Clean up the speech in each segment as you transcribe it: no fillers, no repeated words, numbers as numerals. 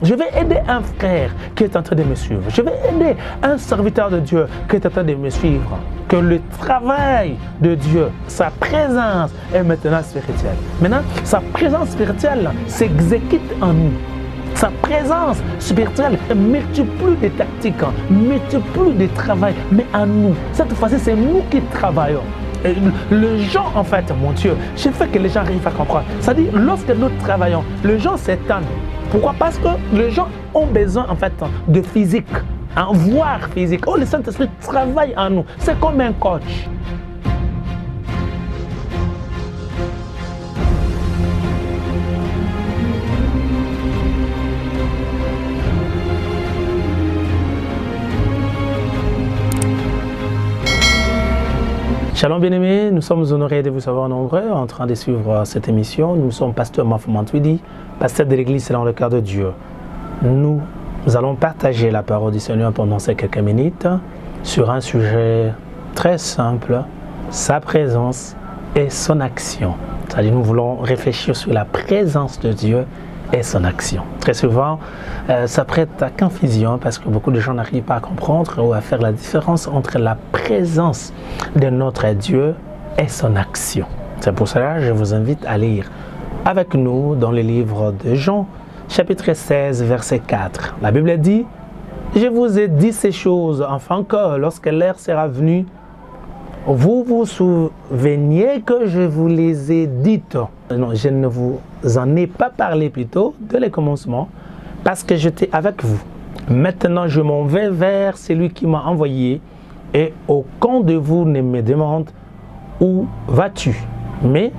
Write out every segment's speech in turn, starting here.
Je vais aider un frère qui est en train de me suivre. Je vais aider un serviteur de Dieu qui est en train de me suivre. Que le travail de Dieu, sa présence est maintenant spirituelle. Maintenant, sa présence spirituelle s'exécute en nous. Sa présence spirituelle multiplie des tactiques, multiplie des travail, mais en nous. Cette fois-ci, c'est nous qui travaillons. Et les gens, en fait, mon Dieu, je fais que les gens arrivent à comprendre. C'est-à-dire, lorsque nous travaillons, les gens s'étonnent. Pourquoi? Parce que les gens ont besoin, en fait, de physique, voir physique. Oh, le Saint-Esprit travaille en nous. C'est comme un coach. Shalom bien-aimés, nous sommes honorés de vous savoir nombreux en train de suivre cette émission. Nous sommes pasteur Mafoumantoudi, pasteur de l'église dans le cœur de Dieu. Nous allons partager la parole du Seigneur pendant ces quelques minutes sur un sujet très simple, sa présence et son action. C'est-à-dire nous voulons réfléchir sur la présence de Dieu et son action. Très souvent, ça prête à confusion parce que beaucoup de gens n'arrivent pas à comprendre ou à faire la différence entre la présence de notre Dieu et son action. C'est pour cela que je vous invite à lire avec nous dans le livre de Jean, chapitre 16, verset 4. La Bible dit « Je vous ai dit ces choses, afin que lorsque l'heure sera venue, vous vous souveniez que je vous les ai dites. » Non, je ne vous en ai pas parlé plutôt dès le commencement parce que j'étais avec vous. Maintenant, je m'en vais vers celui qui m'a envoyé et aucun de vous ne me demande où vas-tu. Mais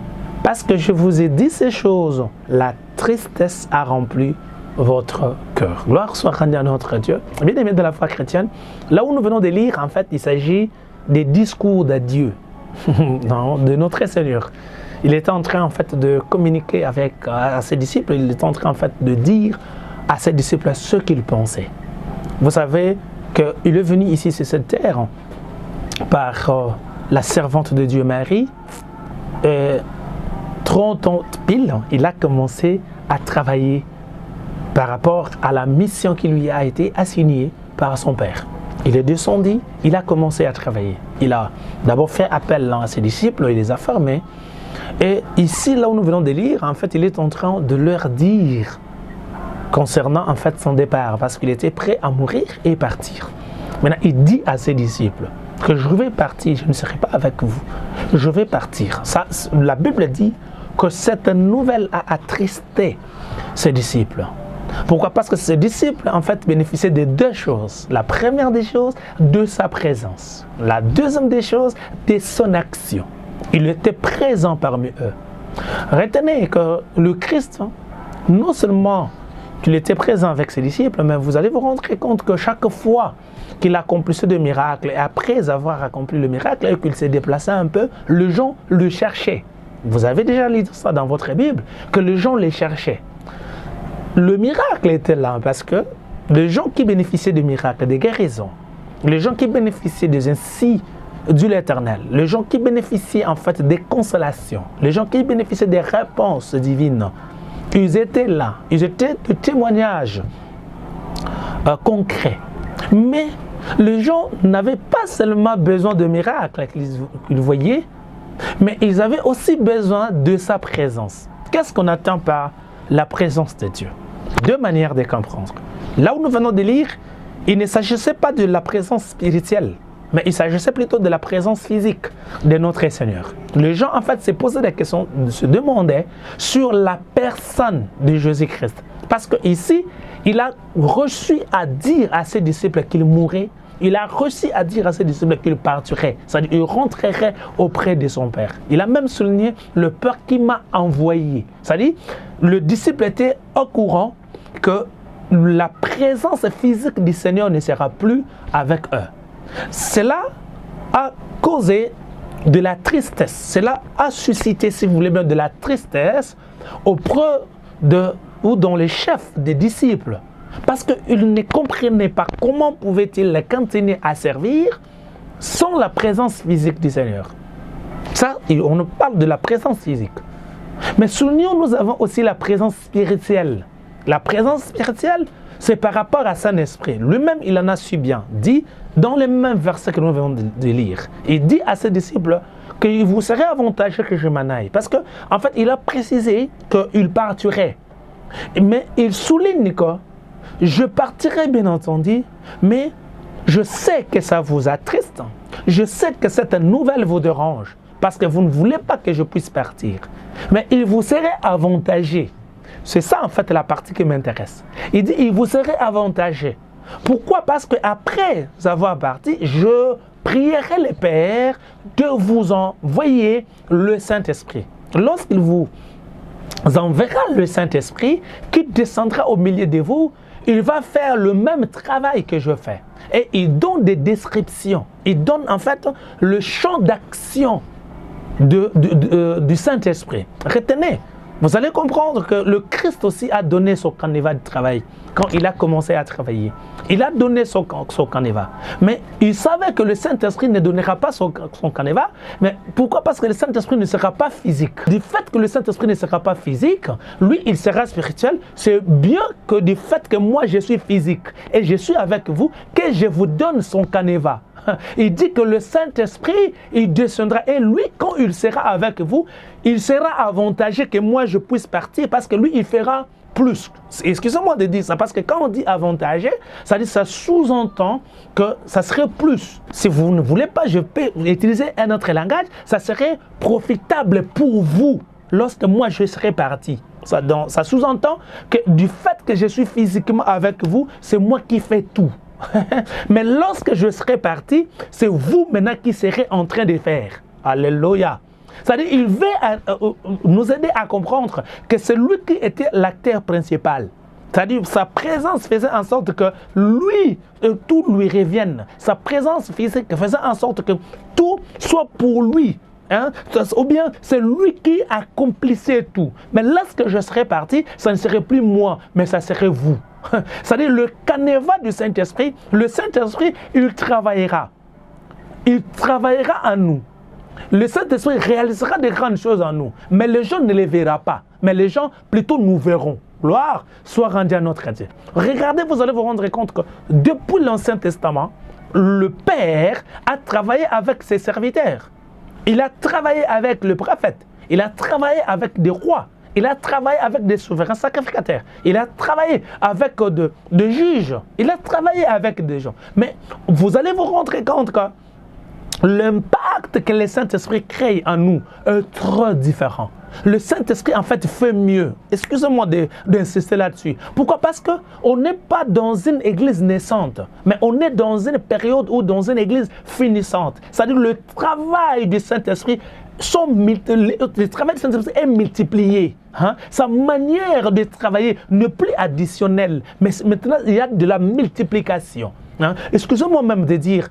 parce que je vous ai dit ces choses, la tristesse a rempli votre cœur. Gloire soit rendue à notre Dieu. Bien aimé de la foi chrétienne, là où nous venons de lire, en fait, il s'agit des discours d'adieu de notre Seigneur. Il était en train en fait de communiquer avec ses disciples, il était en train en fait de dire à ses disciples ce qu'il pensait. Vous savez qu'il est venu ici sur cette terre par la servante de Dieu Marie. 30 ans pile, il a commencé à travailler par rapport à la mission qui lui a été assignée par son Père. Il est descendu, il a commencé à travailler. Il a d'abord fait appel à ses disciples, il les a formés. Et ici, là où nous venons de lire, en fait, il est en train de leur dire concernant en fait son départ, parce qu'il était prêt à mourir et partir. Maintenant, il dit à ses disciples que je vais partir, je ne serai pas avec vous. Je vais partir. Ça, la Bible dit que cette nouvelle a attristé ses disciples. Pourquoi? Parce que ses disciples, en fait, bénéficiaient de deux choses. La première des choses, de sa présence. La deuxième des choses, de son action. Il était présent parmi eux. Retenez que le Christ, non seulement qu'il était présent avec ses disciples, mais vous allez vous rendre compte que chaque fois qu'il accomplissait des miracles, et après avoir accompli le miracle, et qu'il s'est déplacé un peu, les gens le cherchaient. Vous avez déjà lu ça dans votre Bible, que les gens les cherchaient. Le miracle était là parce que les gens qui bénéficiaient des miracles, des guérisons, les gens qui bénéficiaient des ainsi de l'Éternel, les gens qui bénéficiaient en fait des consolations, les gens qui bénéficiaient des réponses divines, ils étaient là, ils étaient de témoignages concrets. Mais les gens n'avaient pas seulement besoin de miracles qu'ils voyaient, mais ils avaient aussi besoin de sa présence. Qu'est-ce qu'on attend par la présence de Dieu? Deux manières de comprendre. Là où nous venons de lire, il ne s'agissait pas de la présence spirituelle, mais il s'agissait plutôt de la présence physique de notre Seigneur. Les gens, en fait, se posaient des questions, se demandaient sur la personne de Jésus-Christ. Parce qu'ici, il a reçu à dire à ses disciples qu'il mourrait. Il a reçu à dire à ses disciples qu'il partirait. C'est-à-dire qu'il rentrerait auprès de son Père. Il a même souligné le Père qui m'a envoyé. C'est-à-dire, le disciple était au courant que la présence physique du Seigneur ne sera plus avec eux. Cela a causé de la tristesse. Cela a suscité, si vous voulez bien, de la tristesse auprès de ou dans les chefs des disciples. Parce qu'ils ne comprenaient pas comment pouvaient-ils continuer à servir sans la présence physique du Seigneur. Ça, on parle de la présence physique. Mais soulignons, nous avons aussi la présence spirituelle La présence spirituelle, c'est par rapport à Saint-Esprit. Lui-même, il en a su bien. Dit dans les mêmes versets que nous venons de lire. Il dit à ses disciples qu'il vous serait avantageux que je m'en aille. Parce qu'en fait, il a précisé qu'il partirait. Mais il souligne que je partirai bien entendu, mais je sais que ça vous attriste. Je sais que cette nouvelle vous dérange. Parce que vous ne voulez pas que je puisse partir. Mais il vous serait avantageux. C'est ça en fait la partie qui m'intéresse. Il dit, il vous serait avantageux. Pourquoi? Parce qu'après avoir parti, je prierai le Père de vous envoyer le Saint-Esprit. Lorsqu'il vous enverra le Saint-Esprit, qui descendra au milieu de vous, il va faire le même travail que je fais. Et il donne des descriptions. Il donne en fait le champ d'action du Saint-Esprit. Retenez, vous allez comprendre que le Christ aussi a donné son canevas de travail quand il a commencé à travailler. Il a donné son canevas. Mais il savait que le Saint-Esprit ne donnera pas son canevas. Mais pourquoi? Parce que le Saint-Esprit ne sera pas physique. Du fait que le Saint-Esprit ne sera pas physique, lui, il sera spirituel. C'est bien que du fait que moi, je suis physique et je suis avec vous, que je vous donne son canevas. Il dit que le Saint-Esprit, il descendra. Et lui, quand il sera avec vous, il sera avantageux que moi, je puisse partir parce que lui, il fera plus. Excusez-moi de dire ça, parce que quand on dit avantageux, ça dit, ça sous-entend que ça serait plus. Si vous ne voulez pas, je peux utiliser un autre langage, ça serait profitable pour vous lorsque moi, je serai parti. Ça sous-entend que du fait que je suis physiquement avec vous, c'est moi qui fais tout. Mais lorsque je serai parti, c'est vous maintenant qui serez en train de faire. Alléluia. C'est-à-dire, il veut nous aider à comprendre que c'est lui qui était l'acteur principal. C'est-à-dire, sa présence faisait en sorte que lui, tout lui revienne. Sa présence physique faisait en sorte que tout soit pour lui. Hein? Ou bien c'est lui qui accomplissait tout. Mais lorsque je serai parti, ça ne serait plus moi, mais ça serait vous. C'est-à-dire le canevas du Saint-Esprit, le Saint-Esprit, il travaillera. Il travaillera en nous. Le Saint-Esprit réalisera de grandes choses en nous. Mais les gens ne les verront pas. Mais les gens, plutôt, nous verront. Gloire soit rendue à notre Dieu. Regardez, vous allez vous rendre compte que depuis l'Ancien Testament, le Père a travaillé avec ses serviteurs. Il a travaillé avec le prophète. Il a travaillé avec des rois. Il a travaillé avec des souverains sacrificateurs. Il a travaillé avec des juges. Il a travaillé avec des gens. Mais vous allez vous rendre compte que l'impact que le Saint-Esprit crée en nous est trop différent. Le Saint-Esprit, en fait, fait mieux. Excusez-moi d'insister là-dessus. Pourquoi? Parce qu'on n'est pas dans une église naissante, mais on est dans une période ou dans une église finissante. C'est-à-dire le travail du Saint-Esprit, le travail du Saint-Esprit est multiplié. Hein? Sa manière de travailler n'est plus additionnelle, mais maintenant il y a de la multiplication. Hein? Excusez-moi même de dire,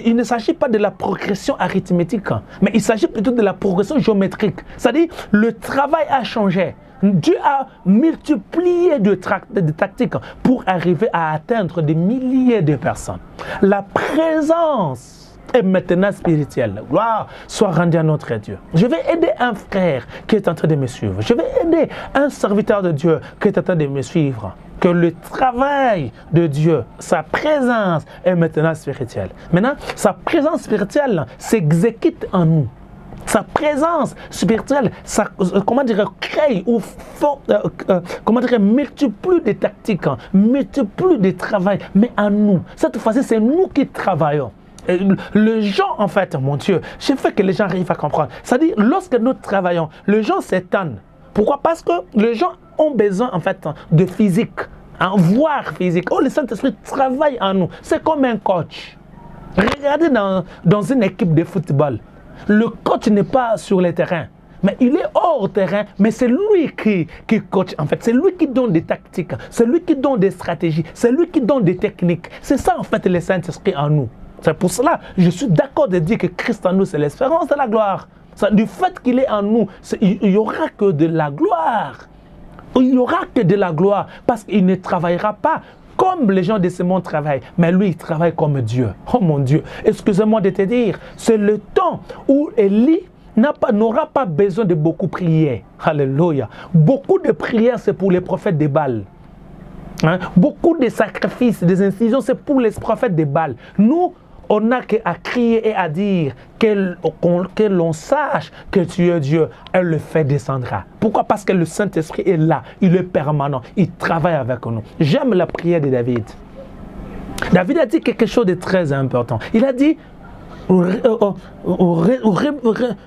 il ne s'agit pas de la progression arithmétique, hein, mais il s'agit plutôt de la progression géométrique. C'est-à-dire, le travail a changé. Dieu a multiplié de tactiques pour arriver à atteindre des milliers de personnes. La présence est maintenant spirituelle. Gloire soit rendue à notre Dieu. Je vais aider un frère qui est en train de me suivre. Je vais aider un serviteur de Dieu qui est en train de me suivre. Que le travail de Dieu, sa présence est maintenant spirituelle. Maintenant, sa présence spirituelle s'exécute en nous. Sa présence spirituelle, crée ou multiplie des tactiques, multiplie des travail, mais en nous. Cette fois-ci, c'est nous qui travaillons. Les gens, en fait, mon Dieu, je fais que les gens arrivent à comprendre. C'est-à-dire, lorsque nous travaillons, les gens s'étonnent. Pourquoi? Parce que les gens ont besoin, en fait, de physique, voir physique. Oh, le Saint-Esprit travaille en nous. C'est comme un coach. Regardez dans une équipe de football. Le coach n'est pas sur le terrain, mais il est hors terrain, mais c'est lui qui coach. En fait, c'est lui qui donne des tactiques, c'est lui qui donne des stratégies, c'est lui qui donne des techniques. C'est ça, en fait, le Saint-Esprit en nous. C'est pour cela que je suis d'accord de dire que Christ en nous, c'est l'espérance de la gloire. Du fait qu'il est en nous, il n'y aura que de la gloire. Il n'y aura que de la gloire parce qu'il ne travaillera pas comme les gens de ce monde travaillent. Mais lui, il travaille comme Dieu. Oh mon Dieu, excusez-moi de te dire, c'est le temps où Élie n'aura pas besoin de beaucoup prier. Alléluia. Beaucoup de prières, c'est pour les prophètes de Baal. Hein? Beaucoup de sacrifices, des incisions, c'est pour les prophètes de Baal. Nous, on n'a qu'à crier et à dire que l'on sache que tu es Dieu. Elle le fait descendra. Pourquoi? Parce que le Saint-Esprit est là. Il est permanent. Il travaille avec nous. J'aime la prière de David. David a dit quelque chose de très important. Il a dit,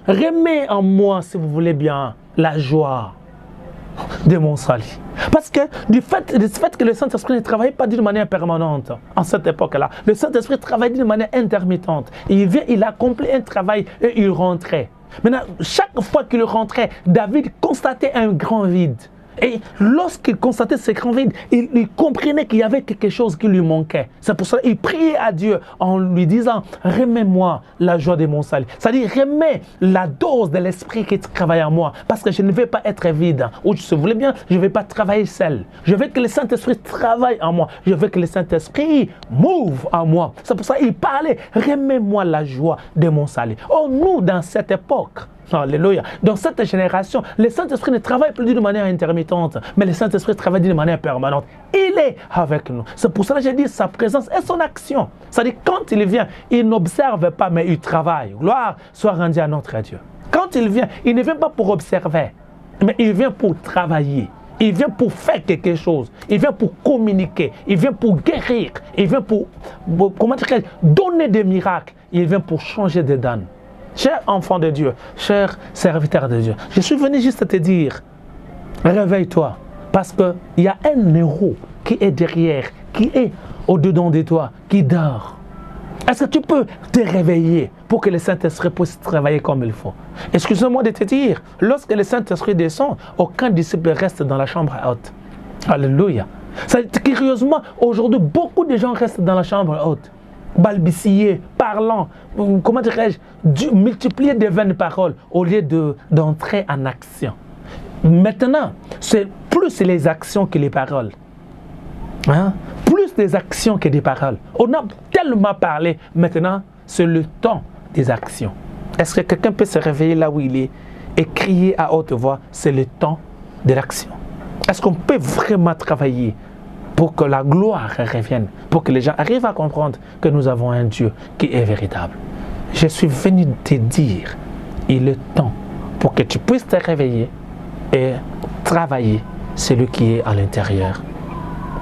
remets en moi, si vous voulez bien, la joie de mon salut. Parce que du fait que le Saint-Esprit ne travaille pas d'une manière permanente en cette époque-là, le Saint-Esprit travaille d'une manière intermittente. Il vient, il accomplit un travail et il rentrait. Maintenant, chaque fois qu'il rentrait, David constatait un grand vide. Et lorsqu'il constatait ce grand vide, il comprenait qu'il y avait quelque chose qui lui manquait. C'est pour ça qu'il priait à Dieu en lui disant « Remets-moi la joie de mon salut ». C'est-à-dire « Remets la dose de l'esprit qui travaille en moi parce que je ne vais pas être vide. » Ou si vous voulez bien, je ne vais pas travailler seul. Je veux que le Saint-Esprit travaille en moi. Je veux que le Saint-Esprit move en moi. C'est pour ça qu'il parlait « Remets-moi la joie de mon salut ». Oh, nous, dans cette époque, alléluia. Dans cette génération, le Saint-Esprit ne travaille plus d'une manière intermittente, mais le Saint-Esprit travaille d'une manière permanente. Il est avec nous. C'est pour cela que j'ai dit sa présence et son action. C'est-à-dire, quand il vient, il n'observe pas, mais il travaille. Gloire soit rendue à notre Dieu. Quand il vient, il ne vient pas pour observer, mais il vient pour travailler. Il vient pour faire quelque chose. Il vient pour communiquer. Il vient pour guérir. Il vient pour comment dire, donner des miracles. Il vient pour changer des donnes. Cher enfant de Dieu, cher serviteur de Dieu, je suis venu juste te dire, réveille-toi, parce qu'il y a un héros qui est derrière, qui est au-dedans de toi, qui dort. Est-ce que tu peux te réveiller pour que le Saint-Esprit puisse travailler comme il faut? Excuse-moi de te dire, lorsque le Saint-Esprit descend, aucun disciple reste dans la chambre haute. Alléluia. Curieusement, aujourd'hui, beaucoup de gens restent dans la chambre haute. Balbutier, parlant, comment dirais-je, multiplier des vaines paroles au lieu d'entrer en action. Maintenant, c'est plus les actions que les paroles. Hein? Plus des actions que des paroles. On a tellement parlé, maintenant, c'est le temps des actions. Est-ce que quelqu'un peut se réveiller là où il est et crier à haute voix, c'est le temps de l'action? Est-ce qu'on peut vraiment travailler pour que la gloire revienne, pour que les gens arrivent à comprendre que nous avons un Dieu qui est véritable? Je suis venu te dire, il est temps pour que tu puisses te réveiller et travailler celui qui est à l'intérieur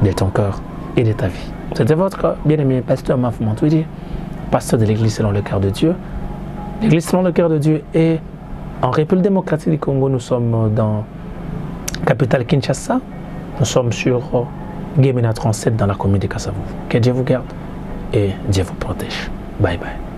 de ton cœur et de ta vie. C'était votre bien-aimé pasteur Mafou Mantouidi, pasteur de l'Église selon le cœur de Dieu. L'Église selon le cœur de Dieu est en République démocratique du Congo. Nous sommes dans la capitale Kinshasa. Nous sommes sur Guémena 37 dans la commune de Kassavou. Que Dieu vous garde et Dieu vous protège. Bye bye.